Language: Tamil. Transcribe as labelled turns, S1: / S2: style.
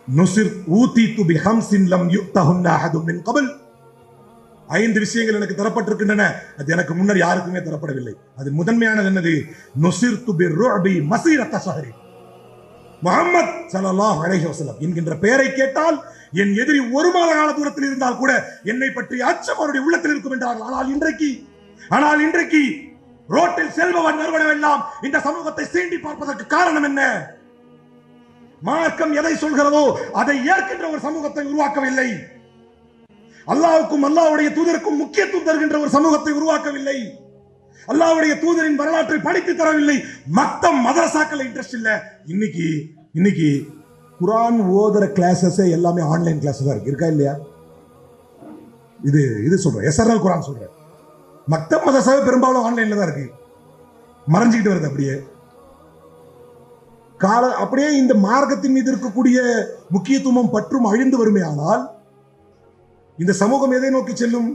S1: நுசிர் ஊதிது பிஹம்ஸின் லம் யுக்தஹுன்ன அஹதும் மின் கப்ல். 5 விஷயங்கள் எனக்கு தரப்பட்டிருக்கின்றன, அது எனக்கு முன்னர் யாருக்குமே தரப்படவில்லை. அது முதன்மையானது என்னது? நுசிர்து பிர்ருஅபி மஸீரத ஷஹரி. முஹம்மத் ஸல்லல்லாஹு அலைஹி வஸல்லம் என்கின்ற பெயரை கேட்டால் என் எதிரி 1 மாத கால தூரத்தில் இருந்தால் கூட என்னை பற்றி அச்சம் அவருடைய உள்ளத்தில் இருக்கும் என்றார்கள். ஆனால் இன்றைக்கு ரோட்டில் செல்பவன் நிறுவனம் எல்லாம் இந்த சமூகத்தை சீண்டி பார்ப்பதற்கு காரணம் என்ன? மார்க்கம் எதை சொல்கிறதோ அதை ஏற்கின்ற ஒரு சமூகத்தை உருவாக்கவில்லை. அல்லாஹ்வுக்கும் அல்லாஹ்வுடைய தூதருக்கும் முக்கியத்துவம் தருகின்ற ஒரு சமூகத்தை உருவாக்கவில்லை. அல்லாஹ்வுடைய தூதரின் வரலாற்றை படித்து தரவில்லை. மக்தம் மதரசாக்கள் இன்ட்ரெஸ்ட் இல்ல. இன்னைக்கு குர்ஆன் ஓதுற கிளாஸஸ் எல்லாமே ஆன்லைன் கிளாஸ் தான் இருக்கா இல்லையா? இது சொல்றேன், எஸ்ஆர்எல் குர்ஆன் சொல்றேன். மக்தம் மதரசாவே பெரும்பாலும் ஆன்லைன்ல தான் இருக்கு, மறைஞ்சிக்கிட்டு வருது. அப்படியே இந்த மார்க்கத்தின் மீது இருக்கக்கூடிய முக்கியத்துவம் பற்றும் அழிந்து வருமே. ஆனால் இந்த சமூகம் எதை நோக்கி செல்லும்?